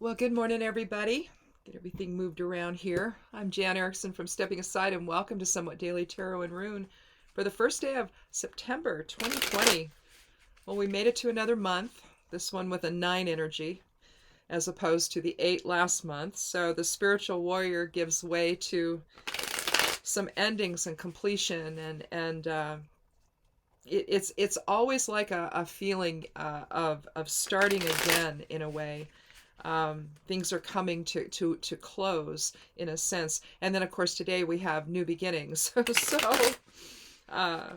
Well, good morning, everybody. Get everything moved around here. I'm Jan Erickson from Stepping Aside, and welcome to Somewhat Daily Tarot and Rune for the first day of September 2020. Well, we made it to another month, this one with a 9 energy as opposed to the 8 last month. So the spiritual warrior gives way to some endings and completion, and it's always like a feeling of starting again in a way. Things are coming to close in a sense. And then, of course, today we have new beginnings. So, uh,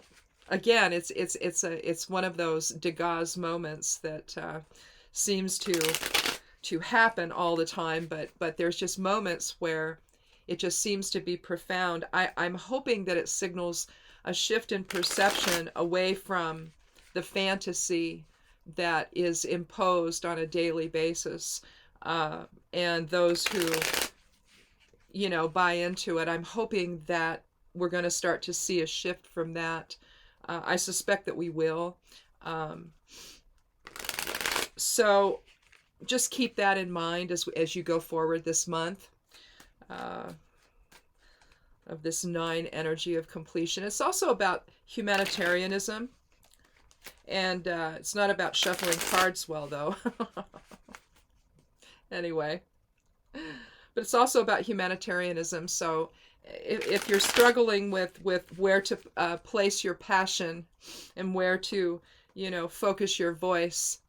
again, it's one of those Degas moments that seems to happen all the time, but there's just moments where it just seems to be profound. I'm hoping that it signals a shift in perception away from the fantasy that is imposed on a daily basis. And those who, buy into it, I'm hoping that we're going to start to see a shift from that. I suspect that we will. Um, so just keep that in mind as you go forward this month. Uh, of this 9 energy of completion. It's also about humanitarianism, and it's not about shuffling cards well, though. Anyway, but it's also about humanitarianism. So if you're struggling with where to place your passion and where to, focus your voice,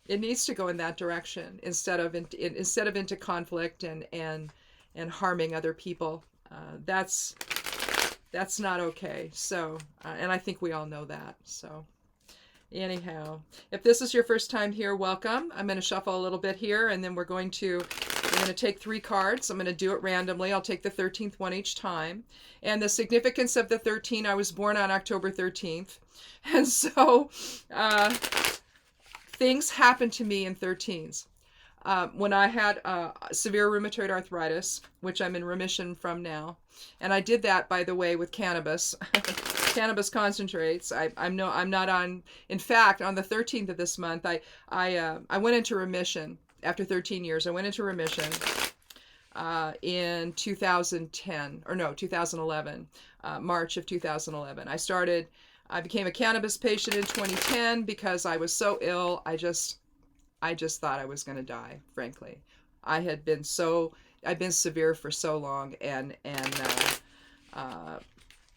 it needs to go in that direction instead of into conflict and harming other people. That's not okay. So, and I think we all know that. So, anyhow, if this is your first time here, welcome. I'm going to shuffle a little bit here, and then we're going to take 3 cards. I'm going to do it randomly. I'll take the 13th one each time. And the significance of the 13, I was born on October 13th, and so things happen to me in 13s. When I had severe rheumatoid arthritis, which I'm in remission from now, and I did that, by the way, with cannabis, cannabis concentrates. I'm not on. In fact, on the 13th of this month, I went into remission after 13 years. I went into remission in 2010 or no 2011, March of 2011. I became a cannabis patient in 2010 because I was so ill. I just thought I was going to die, frankly. I've been severe for so long, and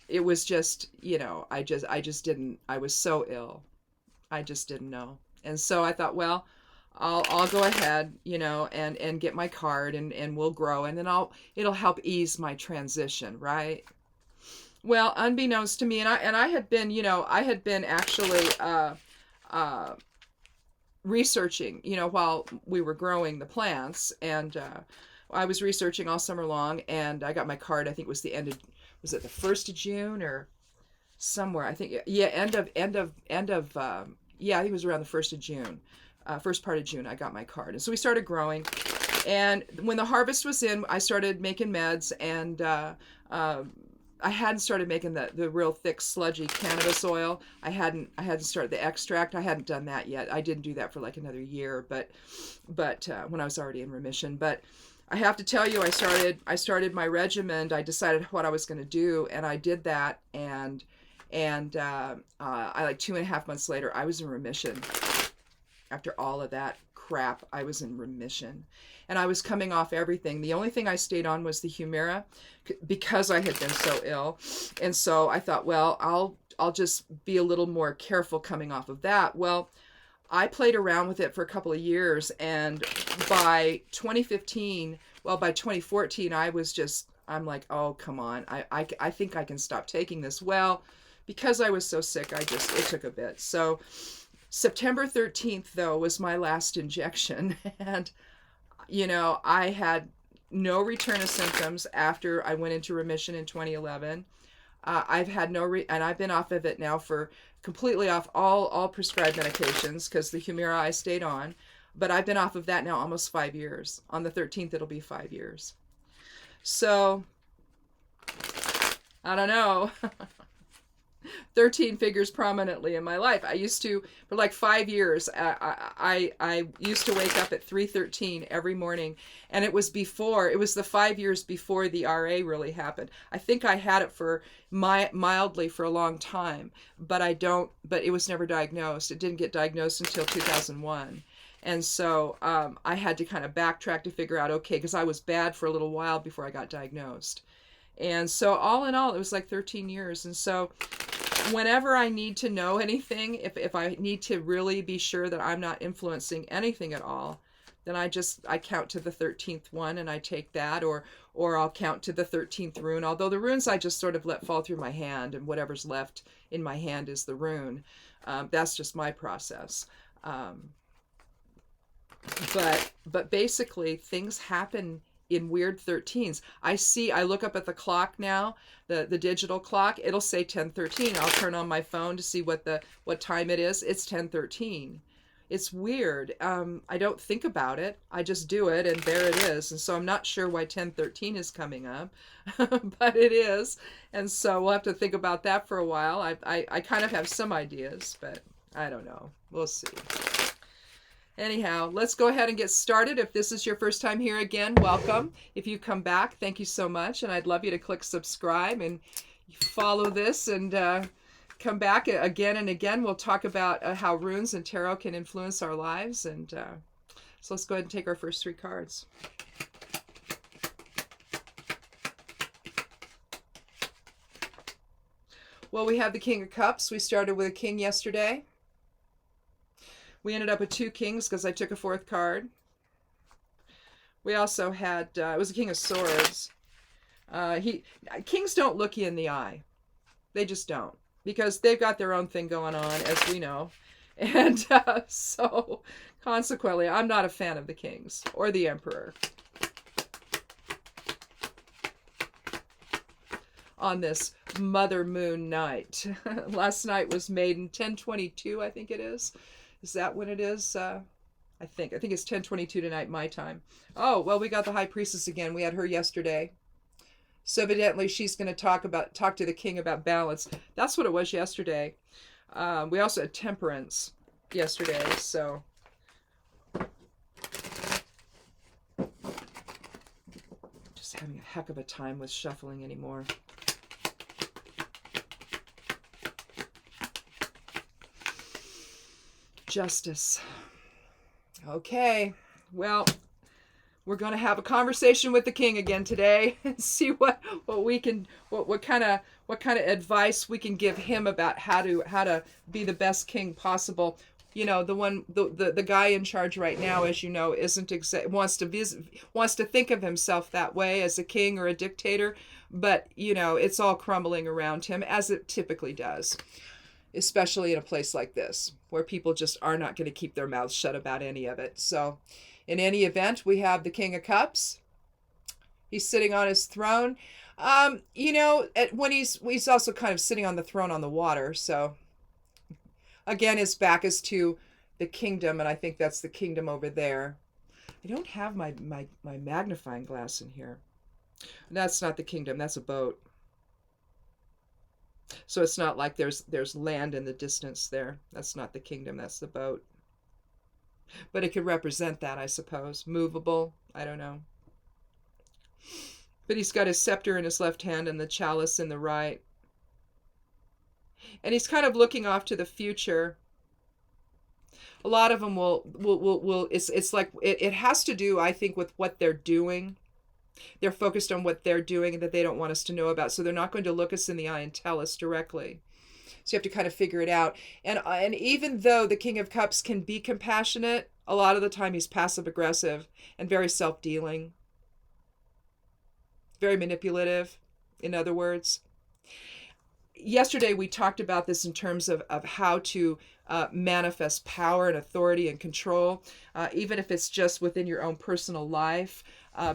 it was just, I just didn't. I was so ill, I just didn't know, and so I thought, well, I'll go ahead, and get my card, and we'll grow, and then it'll help ease my transition, right? Well, unbeknownst to me, and I had been, actually researching, while we were growing the plants, and I was researching all summer long, and I got my card. I think it was was it the 1st of June or somewhere? I think, yeah, yeah, I think it was around the 1st of June, first part of June. I got my card, and so we started growing. And when the harvest was in, I started making meds, and I hadn't started making the real thick, sludgy cannabis oil. I hadn't started the extract. I hadn't done that yet. I didn't do that for like another year, but when I was already in remission. But I have to tell you, I started my regimen. I decided what I was going to do, and I did that. And I, like 2.5 months later, I was in remission. After all of that crap, I was in remission, and I was coming off everything. The only thing I stayed on was the Humira, because I had been so ill. And so I thought, well, I'll just be a little more careful coming off of that. Well, I played around with it for a couple of years, and by 2015, well, by 2014, I'm like, oh, come on, I think I can stop taking this. Well, because I was so sick, it took a bit. So September 13th, though, was my last injection, and I had no return of symptoms after I went into remission in 2011. I've had and I've been off of it now, for completely off all prescribed medications, because the Humira I stayed on, but I've been off of that now almost 5 years. On the 13th, it'll be 5 years. So I don't know. 13 figures prominently in my life. I used to, for like 5 years, I used to wake up at 3:13 every morning, and it was the 5 years before the RA really happened. I think I had it for mildly for a long time, but it was never diagnosed. It didn't get diagnosed until 2001. And so I had to kind of backtrack to figure out, okay, because I was bad for a little while before I got diagnosed. And so all in all, it was like 13 years. And so whenever I need to know anything, if I need to really be sure that I'm not influencing anything at all, then I count to the 13th one and I take that, or I'll count to the 13th rune. Although the runes I just sort of let fall through my hand, and whatever's left in my hand is the rune. That's just my process. But basically things happen in weird 13s. I look up at the clock now, the digital clock, it'll say 10:13. I'll turn on my phone to see what time it is. It's 10:13. It's weird. I don't think about it. I just do it, and there it is. And so I'm not sure why 10:13 is coming up, but it is. And so we'll have to think about that for a while. I kind of have some ideas, but I don't know. We'll see. Anyhow, let's go ahead and get started. If this is your first time here, again, welcome. If you come back, thank you so much. And I'd love you to click subscribe and follow this and come back again and again. We'll talk about how runes and tarot can influence our lives. And so let's go ahead and take our first 3 cards. Well, we have the King of Cups. We started with a king yesterday. We ended up with 2 kings because I took a 4th card. We also had, it was a King of Swords. Kings don't look you in the eye. They just don't. Because they've got their own thing going on, as we know. And so, consequently, I'm not a fan of the kings or the emperor. On this Mother Moon night. Last night was maiden 10:22, I think it is. Is that when it is? I think it's 10:22 tonight, my time. Oh, well, we got the High Priestess again. We had her yesterday. So evidently she's going to talk to the king about balance. That's what it was yesterday. We also had Temperance yesterday, so. Just having a heck of a time with shuffling anymore. Justice. Okay, well, we're going to have a conversation with the king again today and see what kind of advice we can give him about how to be the best king possible. You know, the guy in charge right now, as you know, wants to think of himself that way as a king or a dictator, but you know, it's all crumbling around him, as it typically does. Especially in a place like this, where people just are not going to keep their mouths shut about any of it. So, in any event, we have the King of Cups. He's sitting on his throne. You know, when he's also kind of sitting on the throne on the water. So, again, his back is to the kingdom, and I think that's the kingdom over there. I don't have my magnifying glass in here. That's not the kingdom. That's a boat. So it's not like there's land in the distance there. That's not the kingdom, that's the boat. But it could represent that, I suppose. Movable, I don't know. But he's got his scepter in his left hand and the chalice in the right. And he's kind of looking off to the future. A lot of them will it's like, it has to do, I think, with what they're doing. They're focused on what they're doing and that they don't want us to know about. So they're not going to look us in the eye and tell us directly. So you have to kind of figure it out. And even though the King of Cups can be compassionate, a lot of the time he's passive aggressive and very self-dealing. Very manipulative, in other words. Yesterday we talked about this in terms of how to manifest power and authority and control, even if it's just within your own personal life.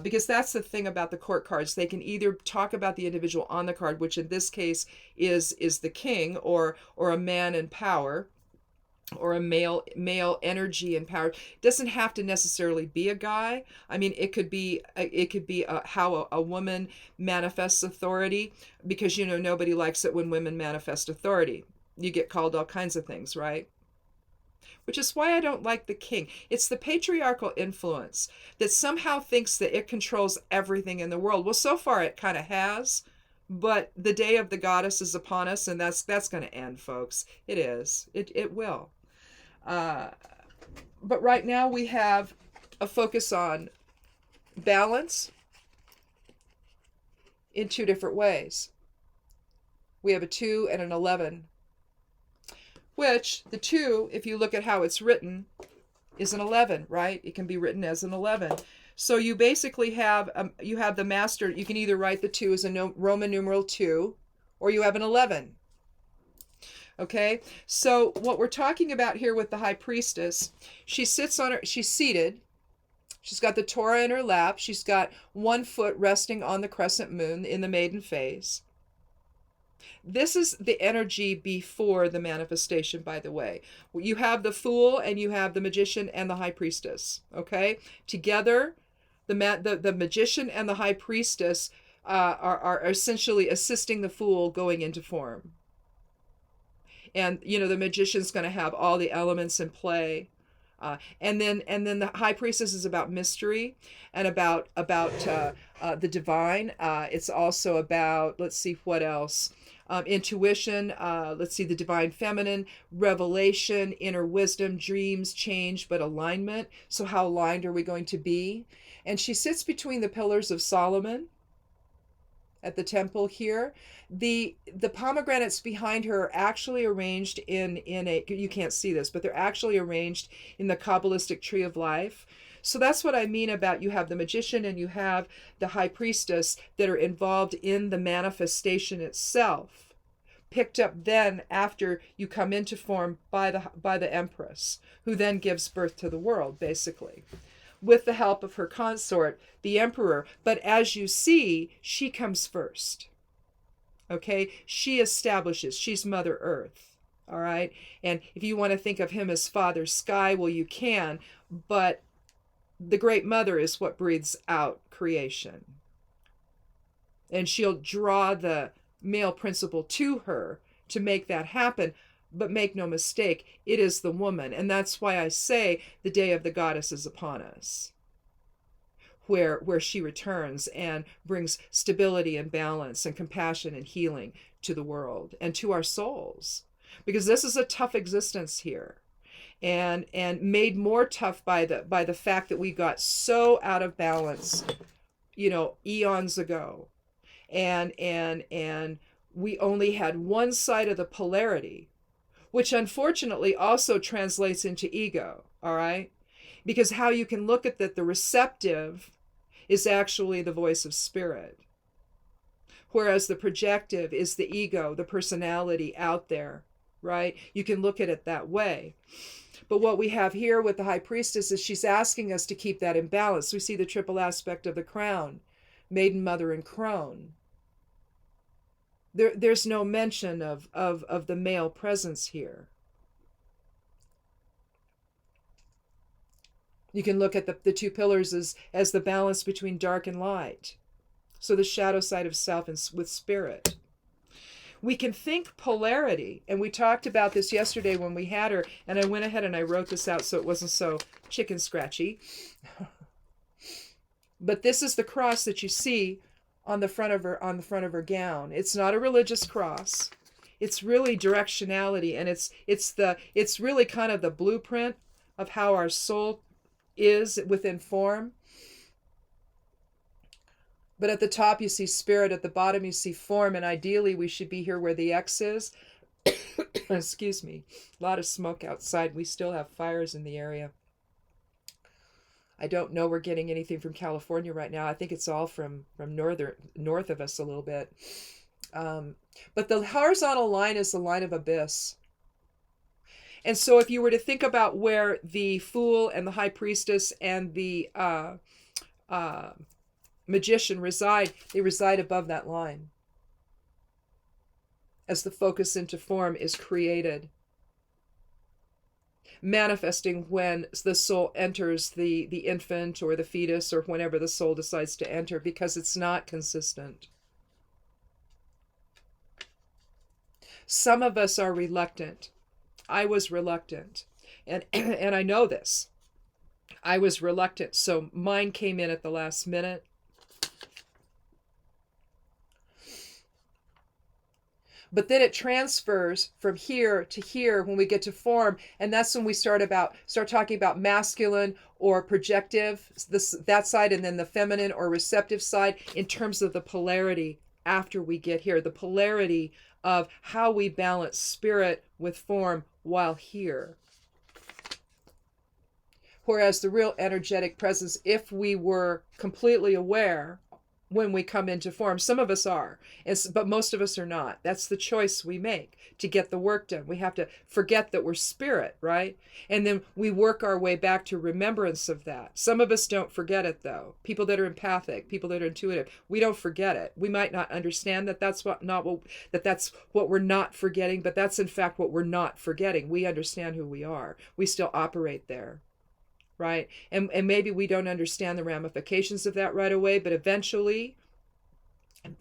Because that's the thing about the court cards. They can either talk about the individual on the card, which in this case is the king or a man in power. or a male energy and power. It doesn't have to necessarily be a guy. I mean, it could be how a woman manifests authority, because nobody likes it when women manifest authority. You get called all kinds of things, right? Which is why I don't like the king. It's the patriarchal influence that somehow thinks that it controls everything in the world. Well, so far it kind of has, but the day of the goddess is upon us, and that's going to end, folks. It is. It will. But right now we have a focus on balance in two different ways. We have a 2 and an 11, which the 2, if you look at how it's written, is an 11, right? It can be written as an 11. So you basically have the master. You can either write the 2 as a Roman numeral 2, or you have an 11. Okay, so what we're talking about here with the high priestess, she's seated. She's got the Torah in her lap. She's got one foot resting on the crescent moon in the maiden phase. This is the energy before the manifestation, by the way. You have the fool and you have the magician and the high priestess. Okay, together, the magician and the high priestess are essentially assisting the fool going into form. And the magician's going to have all the elements in play, and then the high priestess is about mystery and about the divine. It's also about, let's see what else, intuition. Let's see, the divine feminine, revelation, inner wisdom, dreams, change, but alignment. So how aligned are we going to be? And she sits between the pillars of Solomon at the temple here. The pomegranates behind her are actually arranged in a, you can't see this, but they're actually arranged in the Kabbalistic tree of life. So that's what I mean about, you have the magician and you have the high priestess that are involved in the manifestation itself, picked up then after you come into form by the empress, who then gives birth to the world, basically, with the help of her consort, the emperor. But as you see, she comes first. Okay? She establishes. She's Mother Earth. All right? And if you want to think of him as Father Sky, well, you can. But the Great Mother is what breathes out creation. And she'll draw the male principle to her to make that happen. But make no mistake, it is the woman. And that's why I say the day of the goddess is upon us, where she returns and brings stability and balance and compassion and healing to the world and to our souls. Because this is a tough existence here, and made more tough by the fact that we got so out of balance, eons ago. And we only had one side of the polarity, which unfortunately also translates into ego, all right? Because how you can look at that, the receptive is actually the voice of spirit, whereas the projective is the ego, the personality out there, right? You can look at it that way. But what we have here with the high priestess is she's asking us to keep that in balance. We see the triple aspect of the crown, maiden, mother, and crone. There's no mention of the male presence here. You can look at the two pillars as the balance between dark and light. So the shadow side of self and with spirit. We can think polarity, and we talked about this yesterday when we had her, and I went ahead and I wrote this out so it wasn't so chicken scratchy. But this is the cross that you see on the front of her gown. It's not a religious cross. It's really directionality, and it's really kind of the blueprint of how our soul is within form. But at the top you see spirit, at the bottom you see form, and ideally we should be here where the X is. Excuse me. A lot of smoke outside. We still have fires in the area. I don't know we're getting anything from California right now. I think it's all from north of us a little bit. But the horizontal line is the line of abyss. And so if you were to think about where the fool and the high priestess and the magician reside, they reside above that line as the focus into form is created. manifesting when the soul enters the infant or the fetus, or whenever the soul decides to enter, because it's not consistent. Some of us are reluctant. I was reluctant, and and I know this. I was reluctant, so mine came in at the last minute. But then it transfers from here to here when we get to form, and that's when we start talking about masculine or projective, that side, and then the feminine or receptive side, in terms of the polarity after we get here, the polarity of how we balance spirit with form while here. Whereas the real energetic presence, if we were completely aware when we come into form, some of us are, but most of us are not. That's the choice we make to get the work done. We have to forget that we're spirit, right? And then we work our way back to remembrance of that. Some of us don't forget it, though. People that are empathic, people that are intuitive, we don't forget it. We might not understand that that's what we're not forgetting, but that's in fact what we're not forgetting. We understand who we are. We still operate there. Right? And maybe we don't understand the ramifications of that right away, but eventually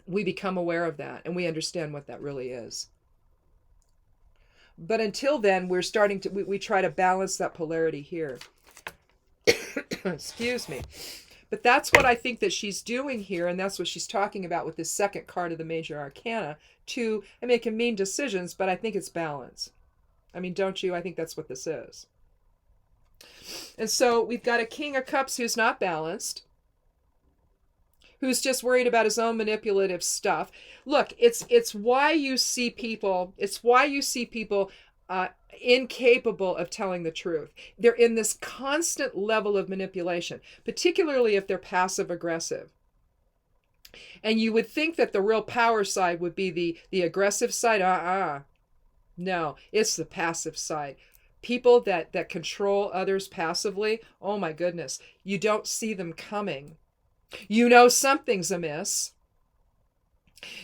we become aware of that and we understand what that really is. But until then, we're starting to, we try to balance that polarity here. Excuse me. But that's what I think that she's doing here, and that's what she's talking about with this second card of the Major Arcana. And making mean decisions, but I think it's balance. I mean, don't you? I think that's what this is. And so we've got a King of Cups who's not balanced, who's just worried about his own manipulative stuff. Look, it's why you see people incapable of telling the truth. They're in this constant level of manipulation, particularly if they're passive aggressive. And you would think that the real power side would be the aggressive side. No, it's the passive side. People that control others passively, oh my goodness, you don't see them coming. You know something's amiss.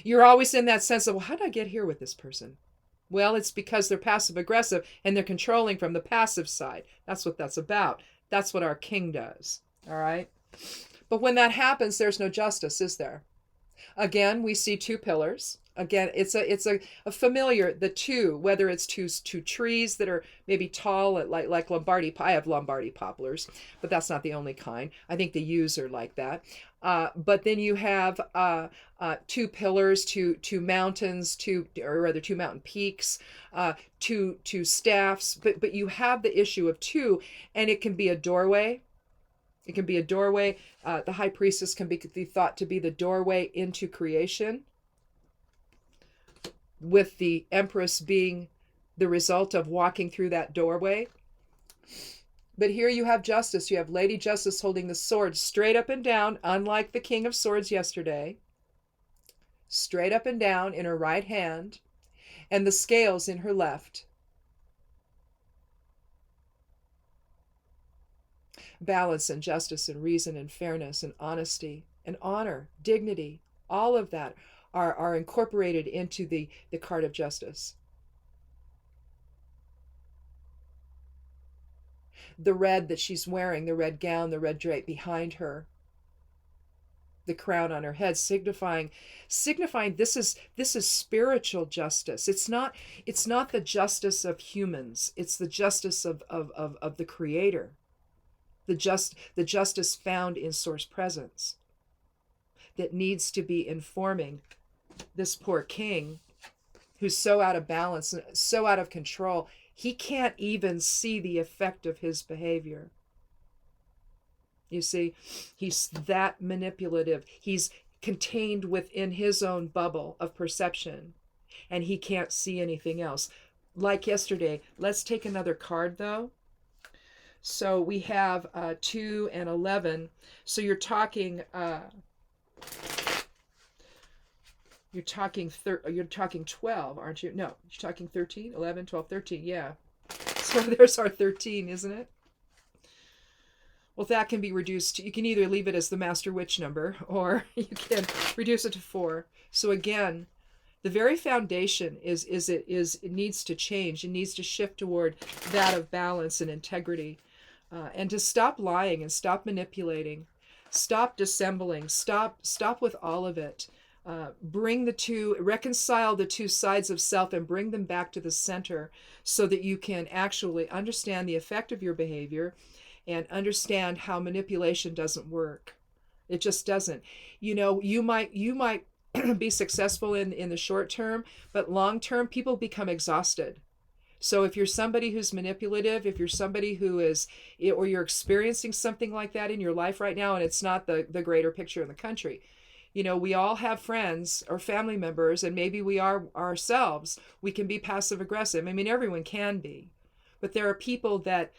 You're always in that sense of, well, how did I get here with this person? Well, it's because they're passive aggressive and they're controlling from the passive side. That's what that's about. That's what our king does. All right? But when that happens, there's no justice, is there? Again, we see two pillars. Again, it's a familiar, the two, whether it's two trees that are maybe tall, like Lombardy. I have Lombardy poplars, but that's not the only kind. I think the yews are like that. But then you have two pillars, two mountains, two mountain peaks, two staffs. But you have the issue of two, and it can be a doorway. It can be a doorway. The high priestess can be thought to be the doorway into creation, with the Empress being the result of walking through that doorway. But here you have Justice. You have Lady Justice holding the sword straight up and down, unlike the King of Swords yesterday. Straight up and down in her right hand, and the scales in her left. Balance and justice and reason and fairness and honesty and honor, dignity, all of that are incorporated into the card of justice. The red that she's wearing, the red gown, the red drape behind her, the crown on her head, signifying this is spiritual justice. It's not the justice of humans. It's the justice of the Creator. The justice found in source presence that needs to be informing this poor king, who's so out of balance, so out of control, he can't even see the effect of his behavior. You see, he's that manipulative. He's contained within his own bubble of perception, and he can't see anything else. Like yesterday, let's take another card, though. So we have 2 and 11. So you're talking... You're talking 12, aren't you? No, you're talking 13, 11, 12, 13. Yeah. So there's our 13, isn't it? Well, that can be reduced. You can either leave it as the Master Witch number, or you can reduce it to 4. So again, The very foundation it needs to change. It needs to shift toward that of balance and integrity, and to stop lying and stop manipulating, stop dissembling, stop with all of it. Reconcile the two sides of self and bring them back to the center so that you can actually understand the effect of your behavior and understand how manipulation doesn't work. It just doesn't. You might be successful in the short term, but long term, people become exhausted. So if you're somebody who's manipulative, if you're somebody who is, or you're experiencing something like that in your life right now, and it's not the greater picture in the country, we all have friends or family members, and maybe we are ourselves. We can be passive aggressive. I mean, everyone can be, but there are people that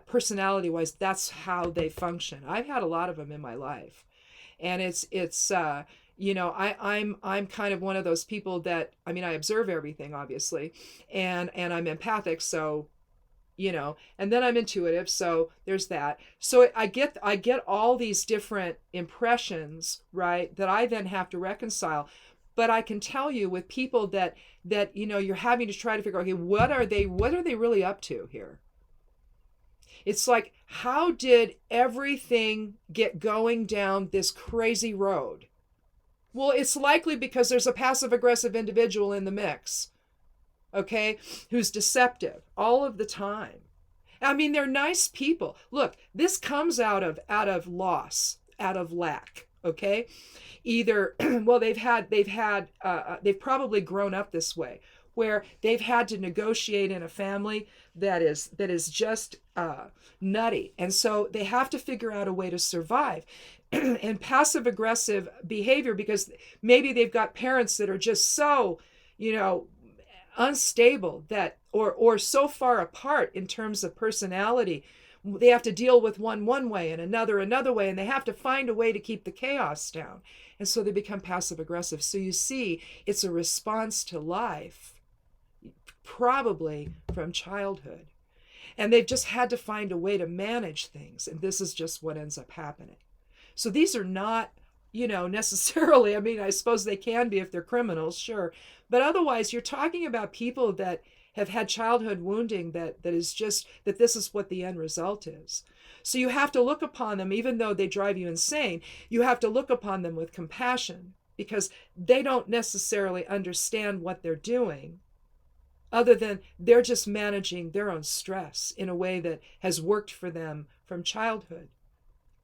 personality wise, that's how they function. I've had a lot of them in my life, and I'm kind of one of those people that, I mean, I observe everything, obviously, and I'm empathic, so, and then I'm intuitive, so there's that. So I get all these different impressions, right, that I then have to reconcile. But I can tell you with people that you're having to try to figure out, okay, what are they really up to here? It's like, how did everything get going down this crazy road? Well, it's likely because there's a passive-aggressive individual in the mix, okay, who's deceptive all of the time. I mean, they're nice people. Look, this comes out of loss, out of lack, okay? Either, well, they've probably grown up this way, where they've had to negotiate in a family that is just nutty, and so they have to figure out a way to survive. And passive aggressive behavior, because maybe they've got parents that are just so, unstable, that or so far apart in terms of personality, they have to deal with one way and another way, and they have to find a way to keep the chaos down, and so they become passive aggressive. So you see, it's a response to life, probably from childhood, and they've just had to find a way to manage things, and this is just what ends up happening. So these are not, necessarily, I mean, I suppose they can be if they're criminals, sure. But otherwise, you're talking about people that have had childhood wounding that is just, that this is what the end result is. So you have to look upon them, even though they drive you insane, you have to look upon them with compassion, because they don't necessarily understand what they're doing, other than they're just managing their own stress in a way that has worked for them from childhood.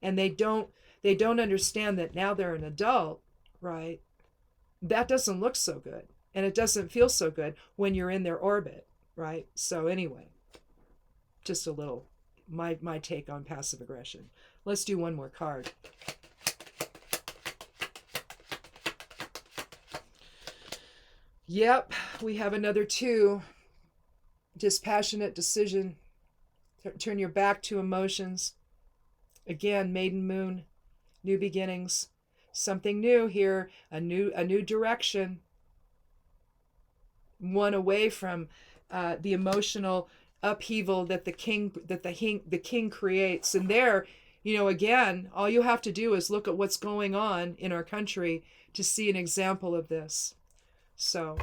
And they don't understand that now they're an adult, right? That doesn't look so good. And it doesn't feel so good when you're in their orbit, right? So anyway, just a little, my take on passive aggression. Let's do one more card. Yep, we have another 2. Dispassionate decision. Turn your back to emotions. Again, maiden moon. New beginnings, something new here, a new direction, one away from the emotional upheaval that the king creates. And there, again, all you have to do is look at what's going on in our country to see an example of this. So,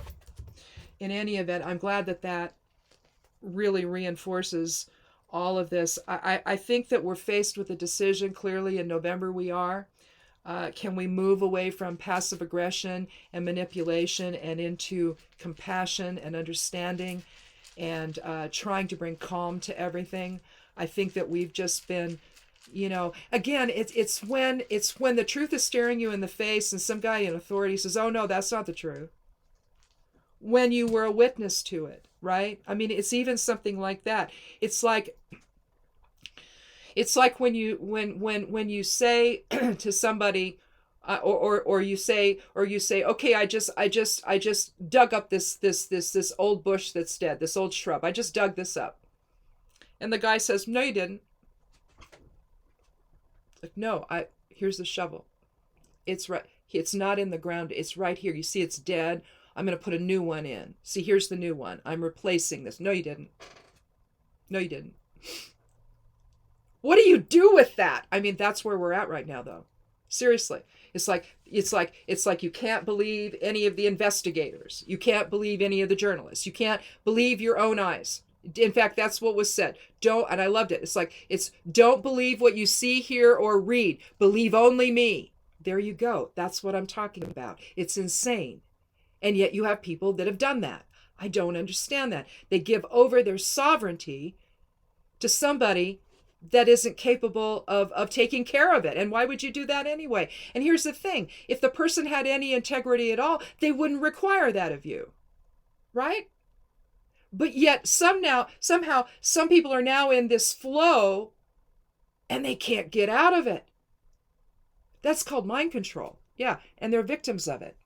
in any event, I'm glad that really reinforces all of this. I think that we're faced with a decision. Clearly in November we are. Can we move away from passive aggression and manipulation and into compassion and understanding and trying to bring calm to everything? I think that we've just been, again, it's when the truth is staring you in the face and some guy in authority says, oh no, that's not the truth. When you were a witness to it, right? I mean, it's even something like that. It's like when you say to somebody, or you say, okay, I just dug up this old bush that's dead, this old shrub. I just dug this up, and the guy says, no, you didn't. Like, no, here's the shovel. It's right. It's not in the ground. It's right here. You see, it's dead. I'm going to put a new one in. See, here's the new one. I'm replacing this. No, you didn't. No, you didn't. What do you do with that? I mean, that's where we're at right now, though. Seriously. It's like you can't believe any of the investigators. You can't believe any of the journalists. You can't believe your own eyes. In fact, that's what was said. Don't, and I loved it. It's don't believe what you see, hear, or read. Believe only me. There you go. That's what I'm talking about. It's insane. And yet you have people that have done that. I don't understand that. They give over their sovereignty to somebody that isn't capable of taking care of it. And why would you do that anyway? And here's the thing. If the person had any integrity at all, they wouldn't require that of you. Right? But yet somehow, some people are now in this flow and they can't get out of it. That's called mind control. Yeah, and they're victims of it.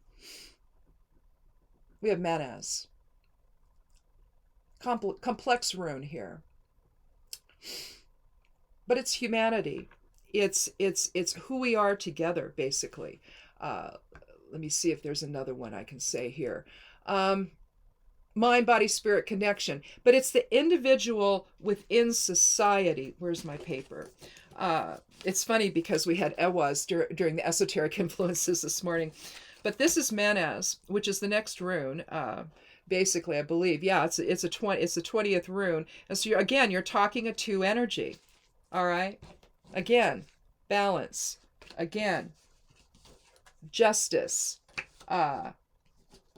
We have Manaz. Complex rune here. But it's humanity. It's who we are together, basically. Let me see if there's another one I can say here. Mind, body, spirit connection. But it's the individual within society. Where's my paper? It's funny because we had Ewaz during the esoteric influences this morning. But this is Manaz, which is the next rune. Basically, I believe. Yeah, it's the 20th rune. And so you're talking a 2 energy. All right. Again, balance. Again, justice.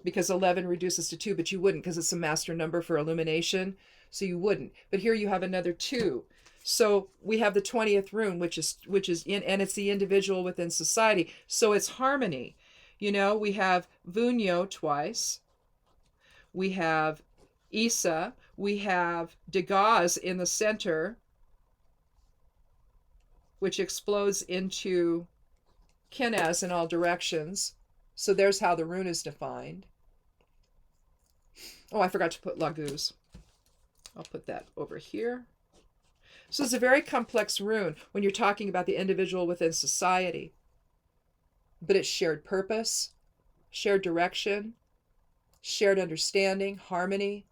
Because 11 reduces to 2, but you wouldn't because it's a master number for illumination. So you wouldn't. But here you have another 2. So we have the 20th rune, which is in, and it's the individual within society. So it's harmony. We have Vunyo twice. We have Isa. We have Degaz in the center, which explodes into Kenaz in all directions. So there's how the rune is defined. Oh, I forgot to put Laguz. I'll put that over here. So it's a very complex rune when you're talking about the individual within society. But it's shared purpose, shared direction, shared understanding, harmony.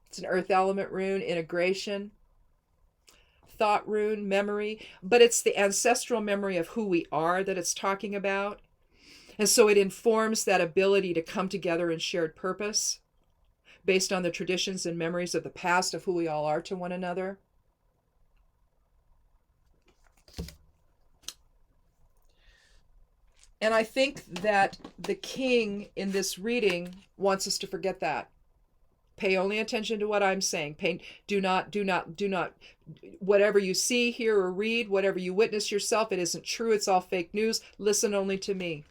It's an earth element rune, integration. Thought rune, memory, but it's the ancestral memory of who we are that it's talking about. And so it informs that ability to come together in shared purpose based on the traditions and memories of the past of who we all are to one another. And I think that the king in this reading wants us to forget that. Pay only attention to what I'm saying. Do not, whatever you see, hear, or read, whatever you witness yourself, it isn't true. It's all fake news. Listen only to me.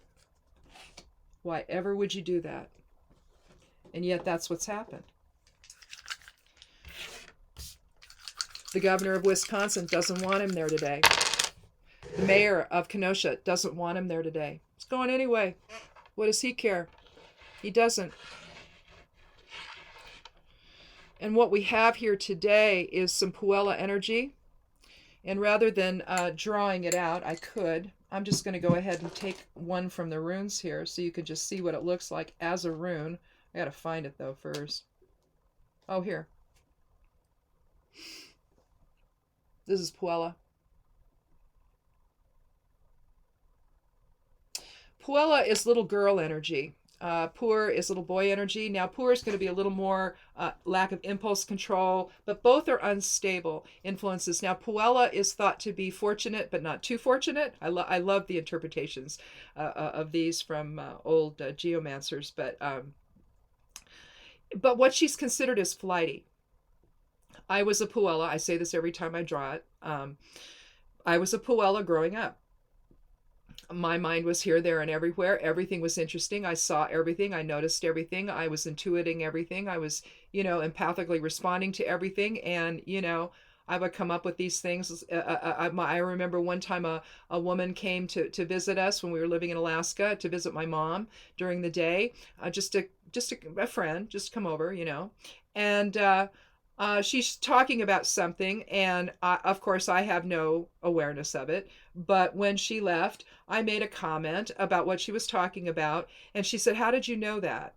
Why ever would you do that? And yet that's what's happened. The governor of Wisconsin doesn't want him there today. The mayor of Kenosha doesn't want him there today. He's going anyway. What does he care? He doesn't. And what we have here today is some Puella energy. And rather than drawing it out, I'm just going to go ahead and take one from the runes here so you can just see what it looks like as a rune. I got to find it though first. Oh, here. This is Puella. Puella is little girl energy. Pur is little boy energy. Now, Pur is going to be a little more lack of impulse control, but both are unstable influences. Now, Puella is thought to be fortunate, but not too fortunate. I love the interpretations of these from old geomancers, but what she's considered is flighty. I was a Puella. I say this every time I draw it. I was a Puella growing up. My mind was here, there, and everywhere. Everything was interesting. I saw everything. I noticed everything. I was intuiting everything. I was, empathically responding to everything. And, I would come up with these things. I remember one time a woman came to visit us when we were living in Alaska to visit my mom during the day. Just a friend, just come over, And she's talking about something, and of course I have no awareness of it. But when she left, I made a comment about what she was talking about, and she said, "How did you know that?"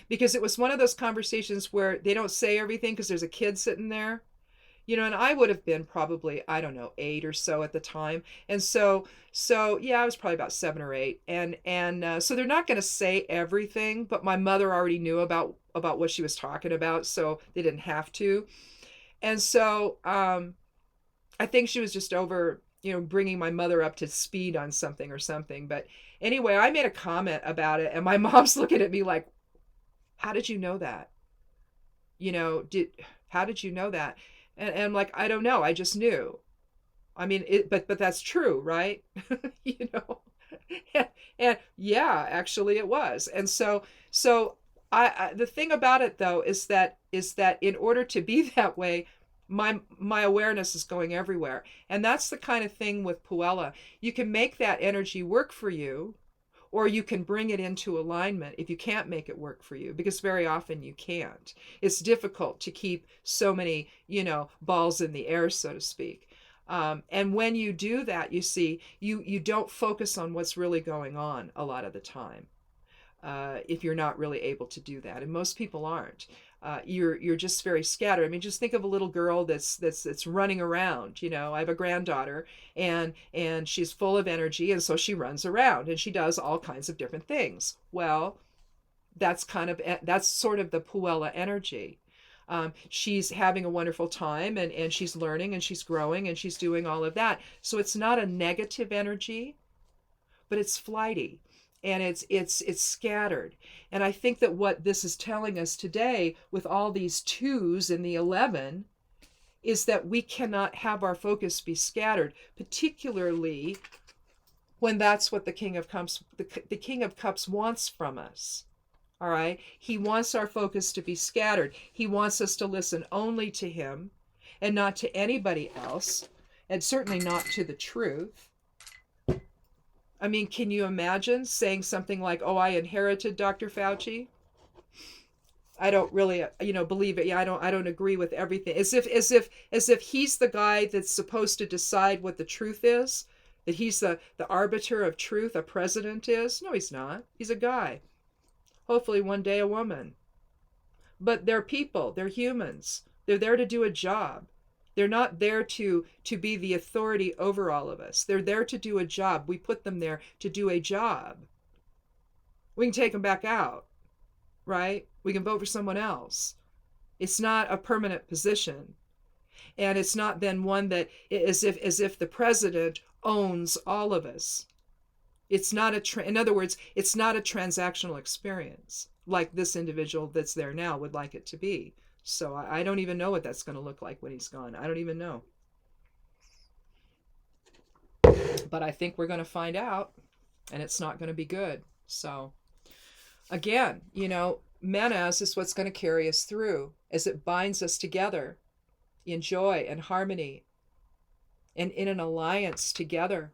Because it was one of those conversations where they don't say everything because there's a kid sitting there. and I would have been probably, I don't know, 8 or so at the time. And yeah, I was probably about 7 or 8. And so they're not going to say everything, but my mother already knew about what she was talking about, so they didn't have to. And so I think she was just over, bringing my mother up to speed on something or something. But anyway, I made a comment about it, and my mom's looking at me like, how did you know that? How did you know that? And I'm like, I don't know. I just knew. I mean, but that's true, right? you know, and yeah, actually it was. And so the thing about it though is that in order to be that way, my awareness is going everywhere. And that's the kind of thing with Puella. You can make that energy work for you, or you can bring it into alignment if you can't make it work for you, because very often you can't. It's difficult to keep so many, balls in the air, so to speak. And when you do that, you see, you don't focus on what's really going on a lot of the time, if you're not really able to do that. And most people aren't. You're just very scattered. I mean, just think of a little girl that's running around. I have a granddaughter, and she's full of energy, and so she runs around and she does all kinds of different things. Well, that's sort of the Puella energy. She's having a wonderful time, and she's learning, and she's growing, and she's doing all of that. So it's not a negative energy, but it's flighty. And it's scattered. And I think that what this is telling us today with all these 2s in the 11 is that we cannot have our focus be scattered, particularly when that's what the King of Cups wants from us. All right? He wants our focus to be scattered. He wants us to listen only to him and not to anybody else, and certainly not to the truth. I mean, can you imagine saying something like, "Oh, I inherited Dr. Fauci"? I don't really, believe it. Yeah, I don't agree with everything. As if he's the guy that's supposed to decide what the truth is, that he's the arbiter of truth, a president is. No, he's not. He's a guy. Hopefully one day a woman. But they're people. They're humans. They're there to do a job. They're not there to be the authority over all of us. They're there to do a job. We put them there to do a job. We can take them back out, right? We can vote for someone else. It's not a permanent position. And it's not then one that as if the president owns all of us. It's not in other words, it's not a transactional experience like this individual that's there now would like it to be. So I don't even know what that's going to look like when he's gone. I don't even know. But I think we're going to find out, and it's not going to be good. So again, Menas is what's going to carry us through, as it binds us together in joy and harmony and in an alliance together.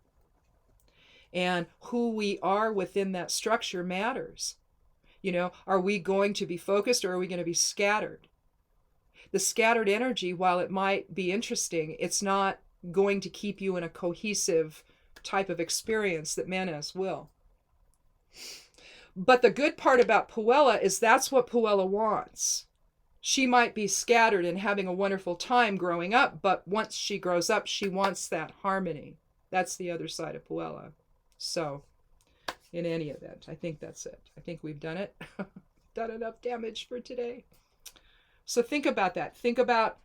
And who we are within that structure matters. Are we going to be focused, or are we going to be scattered? The scattered energy, while it might be interesting, it's not going to keep you in a cohesive type of experience that Menas will. But the good part about Puella is that's what Puella wants. She might be scattered and having a wonderful time growing up, but once she grows up, she wants that harmony. That's the other side of Puella. So, in any event, I think that's it. I think we've done it. Done enough damage for today. So think about that. Think about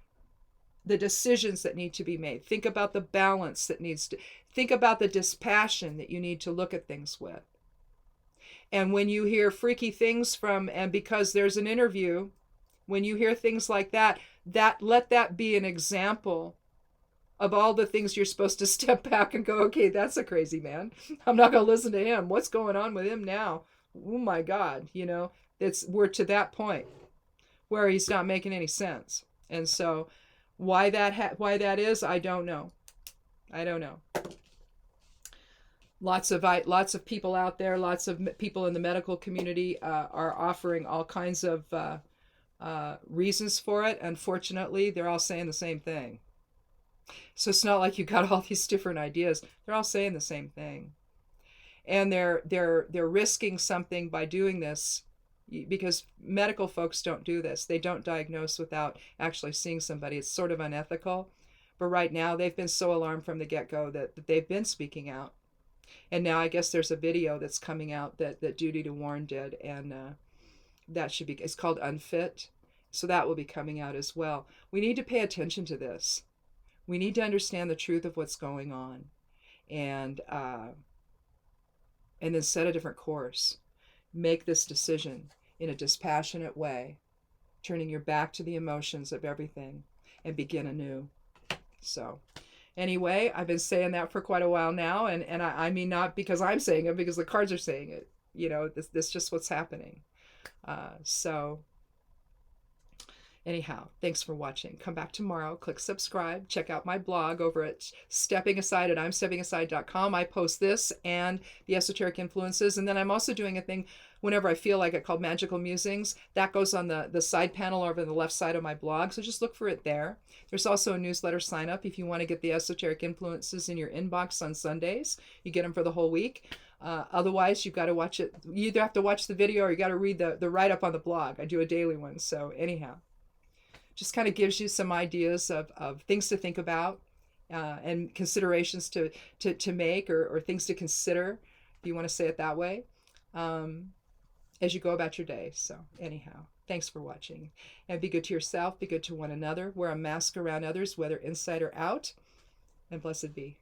the decisions that need to be made. Think about the balance that needs to, think about the dispassion that you need to look at things with. And when you hear freaky things and because there's an interview, when you hear things like that, let that be an example of all the things you're supposed to step back and go, okay, that's a crazy man. I'm not going to listen to him. What's going on with him now? Oh my God, we're to that point where he's not making any sense. And so why that is, I don't know. Lots of people out there, lots of people in the medical community are offering all kinds of reasons for it. Unfortunately, they're all saying the same thing. So it's not like you've got all these different ideas. They're all saying the same thing. And they're risking something by doing this because medical folks don't do this. They don't diagnose without actually seeing somebody. It's sort of unethical. But right now, they've been so alarmed from the get-go that they've been speaking out. And now I guess there's a video that's coming out that Duty to Warn did, and that should be, it's called Unfit. So that will be coming out as well. We need to pay attention to this. We need to understand the truth of what's going on, and then set a different course. Make this decision in a dispassionate way, turning your back to the emotions of everything, and begin anew. So anyway, I've been saying that for quite a while now, and I mean, not because I'm saying it, because the cards are saying it. You know, this just what's happening. So anyhow, thanks for watching. Come back tomorrow, click subscribe, check out my blog over at imsteppingaside.com. I post this and the esoteric influences, and then I'm also doing a thing whenever I feel like it called Magical Musings. That goes on the side panel over the left side of my blog, so just look for it there. There's also a newsletter sign up if you want to get the esoteric influences in your inbox on Sundays. You get them for the whole week. Otherwise, you've got to watch it. You either have to watch the video or you got to read the write-up on the blog. I do a daily one. So anyhow, just kind of gives you some ideas of things to think about, and considerations to make, or things to consider, if you want to say it that way, as you go about your day. So anyhow, thanks for watching, and be good to yourself, be good to one another, wear a mask around others, whether inside or out, and blessed be.